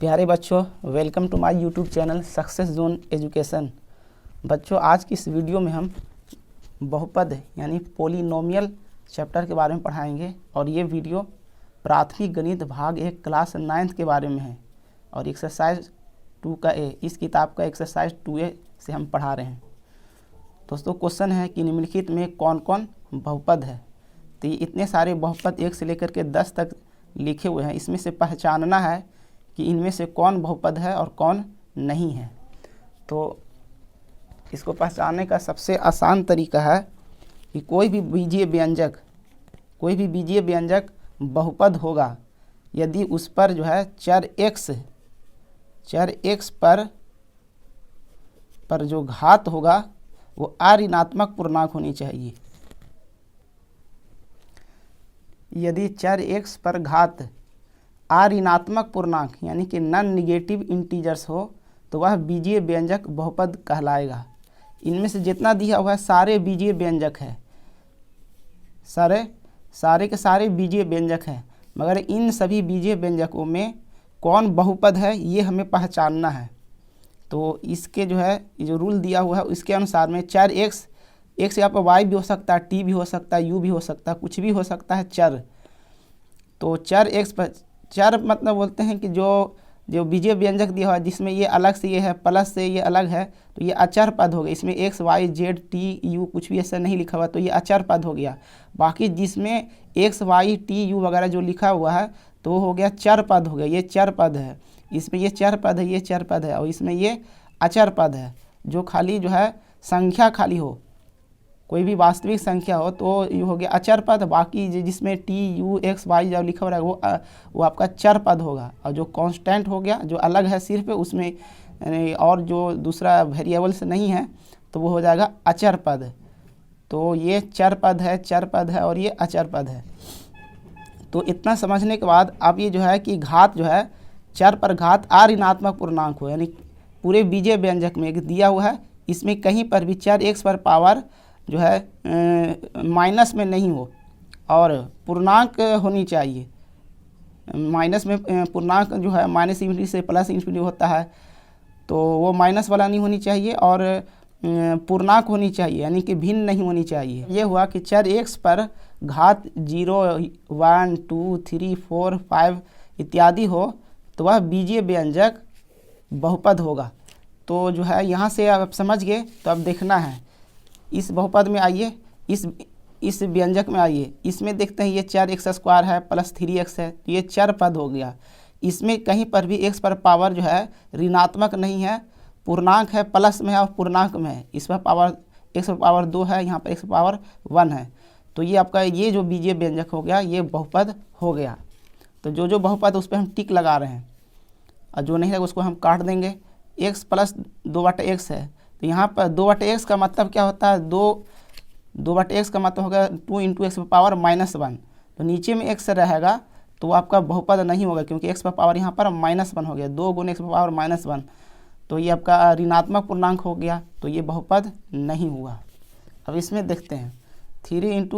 प्यारे बच्चों, welcome to my YouTube channel success zone education. बच्चों, आज की इस वीडियो में हम बहुपद यानी पोलिनोमियल चैप्टर के बारे में पढ़ाएंगे और ये वीडियो प्राथमिक गणित भाग 1 क्लास 9th के बारे में है और एक्सरसाइज 2 का ए, इस किताब का एक्सरसाइज 2A से हम पढ़ा रहे हैं। दोस्तों, क्वेश्चन है कि निम्नलिखित में कौन कौन बहुपद है। तो ये इतने सारे बहुपद 1 से लेकर के 10 तक लिखे हुए हैं। इसमें से पहचानना है कि इनमें से कौन बहुपद है और कौन नहीं है। तो इसको पहचानने का सबसे आसान तरीका है कि कोई भी बीजीय व्यंजक बहुपद होगा यदि उस पर जो है चर x पर जो घात होगा वो अऋणात्मक पूर्णांक होनी चाहिए। यदि चर x पर घात अऋणात्मक पूर्णांक यानी कि नॉन निगेटिव इंटीजर्स हो तो वह बीजीय व्यंजक बहुपद कहलाएगा। इनमें से जितना दिया हुआ है सारे बीजीय व्यंजक है, सारे के सारे बीजीय व्यंजक हैं, मगर इन सभी बीजीय व्यंजकों में कौन बहुपद है ये हमें पहचानना है। तो इसके जो है ये जो रूल दिया हुआ है इसके अनुसार में चर x यहाँ पर y भी हो सकता है, t भी हो सकता है, u भी हो सकता है, कुछ भी हो सकता है चर। तो चर x पर चर मतलब बोलते हैं कि जो बीजीय व्यंजक दिया हुआ है जिसमें ये अलग से ये है, प्लस से ये अलग है, तो ये अचर पद हो गया। इसमें x y z t u कुछ भी ऐसा नहीं लिखा हुआ तो ये अचर पद हो गया। बाकी जिसमें x y t u वगैरह जो लिखा हुआ है तो वो हो गया चर पद हो गया। ये चर पद है, इसमें ये चर पद है, ये चर पद है, और इसमें ये अचर पद है। जो खाली जो है संख्या खाली हो, कोई भी वास्तविक संख्या हो तो ये हो गया अचर पद। बाकी जिसमें टी यू एक्स वाई जब लिखा हो रहा है वो आपका चर पद होगा। और जो कांस्टेंट हो गया, जो अलग है सिर्फ उसमें और जो दूसरा वेरिएबल से नहीं है तो वो हो जाएगा अचर पद। तो ये चर पद है और ये अचर पद है। तो इतना समझने के बाद अब ये जो है कि घात जो है चर पर घात अऋणात्मक पूर्णांक हो, यानी पूरे बीजीय व्यंजक में एक दिया हुआ है, इसमें कहीं पर भी चर x पर पावर जो है माइनस में नहीं हो और पूर्णांक होनी चाहिए। माइनस में पूर्णांक जो है माइनस इन्फिनिटी से प्लस इन्फिनिटी होता है तो वो माइनस वाला नहीं होनी चाहिए और पूर्णांक होनी चाहिए, यानी कि भिन्न नहीं होनी चाहिए। ये हुआ कि चर x पर घात 0 1 2 3 4 5 इत्यादि हो तो वह बीजीय व्यंजक बहुपद होगा। तो जो है यहाँ से आप समझ गए। तो अब देखना है इस बहुपद में, आइए इस व्यंजक में आइए, इसमें देखते हैं ये चर x² है प्लस 3x है, तो ये चर पद हो गया। इसमें कहीं पर भी x पर पावर जो है ऋणात्मक नहीं है, पूर्णांक है, प्लस में है और पूर्णांक में है। इस पर पावर x पर पावर 2 है, यहाँ पर x पर पावर 1 है। तो ये आपका ये जो बीजीय व्यंजक हो गया ये बहुपद हो गया। तो जो बहुपद उस पर हम टिक लगा रहे हैं और जो नहीं है उसको हम काट देंगे। x प्लस 2/x है तो यहाँ पर 2/x का मतलब क्या होता है, 2/x का मतलब होगा 2 × x पर पावर -1। तो नीचे में x रहेगा तो वो आपका बहुपद नहीं होगा क्योंकि x पर पावर यहाँ पर -1 हो गया, 2 × x पर पावर -1, तो ये आपका ऋणात्मक पूर्णांक हो गया, तो ये बहुपद नहीं हुआ। अब इसमें देखते हैं 3 ×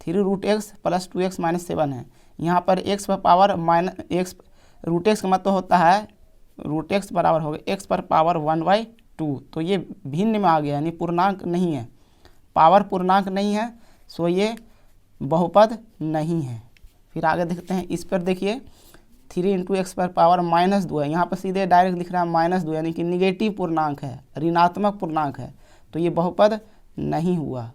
√x प्लस 2x - 7 है। यहाँ पर x पर पावर x √x का मतलब होता है √x बराबर हो गया x पर पावर 1/2। तो ये भिन्न में आ गया, यानी पूर्णांक नहीं है, पावर पूर्णांक नहीं है, सो ये बहुपद नहीं है। फिर आगे देखते हैं, इस पर देखिए 3 × x पर पावर -2 है, यहाँ पर सीधे डायरेक्ट लिख रहा है -2, यानी कि निगेटिव पूर्णांक है, ऋणात्मक पूर्णांक है, तो ये बहुपद नहीं हुआ,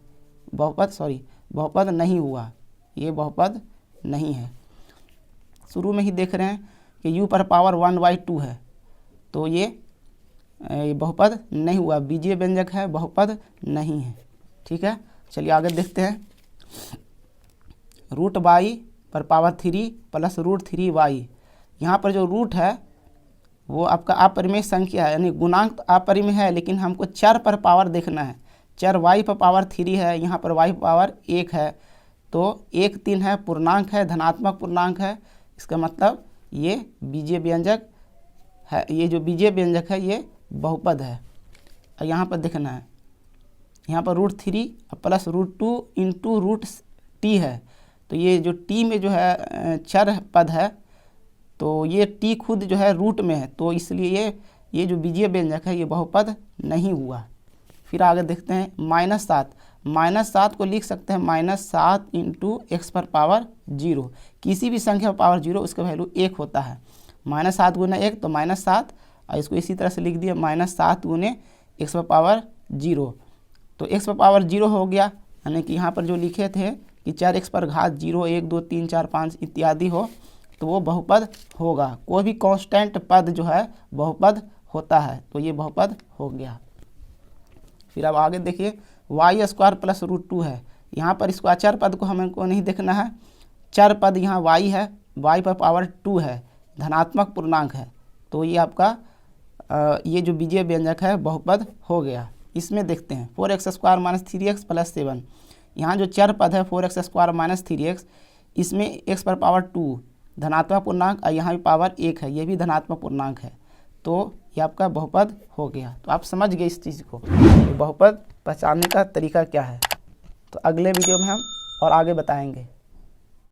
बहुपद नहीं हुआ, ये बहुपद नहीं है। शुरू में ही देख रहे हैं कि u पर पावर 1/2 है, तो ये बहुपद नहीं हुआ, बीजीय व्यंजक है, बहुपद नहीं है। ठीक है, चलिए आगे देखते हैं। √y पर पावर 3 प्लस √3y, यहाँ पर जो रूट है वो आपका अपरिमेय संख्या है, यानी गुणांक अपरिमेय है, लेकिन हमको चर पर पावर देखना है। चर y पर पावर 3 है, यहाँ पर y पर पावर 1 है, तो 1 3 है, पूर्णांक है, धनात्मक पूर्णांक है। इसका मतलब ये बीजीय व्यंजक है, ये जो बीजीय व्यंजक है ये बहुपद है। और यहाँ पर देखना है, यहाँ पर √3 प्लस √2 × √t है, तो ये जो t में जो है चर पद है तो ये टी खुद जो है रूट में है, तो इसलिए ये जो बीजीय व्यंजक है ये बहुपद नहीं हुआ। फिर आगे देखते हैं -7। -7 को लिख सकते हैं -7 इंटू एक्स पर पावर 0। किसी भी संख्या पर पावर 0 उसका वैल्यू 1 होता है। -7 गुना 1 तो -7, और इसको इसी तरह से लिख दिया -7 गुने एक्स पर पावर 0। तो एक्स पर पावर 0 हो गया, यानी कि यहाँ पर जो लिखे थे कि 4x पर घात 0, 1, 2, 3, 4, 5 इत्यादि हो तो वो बहुपद होगा। कोई भी कांस्टेंट पद जो है बहुपद होता है, तो ये बहुपद हो गया। फिर अब आगे देखिए y² प्लस √2 है। यहाँ पर इसको अचर पद को हमको नहीं देखना है, चर पद यहाँ y है, y पर पावर 2 है, धनात्मक पूर्णांक है, तो ये आपका ये जो बीजीय व्यंजक है बहुपद हो गया। इसमें देखते हैं 4x² - 3x + 7। यहाँ जो चर पद है 4x² - 3x, इसमें x पर पावर 2 धनात्मक पूर्णांक, और यहाँ भी पावर 1 है, ये भी धनात्मक पूर्णांक है, तो ये आपका बहुपद हो गया। तो आप समझ गए इस चीज़ को, तो बहुपद पहचानने का तरीका क्या है। तो अगले वीडियो में हम और आगे बताएंगे।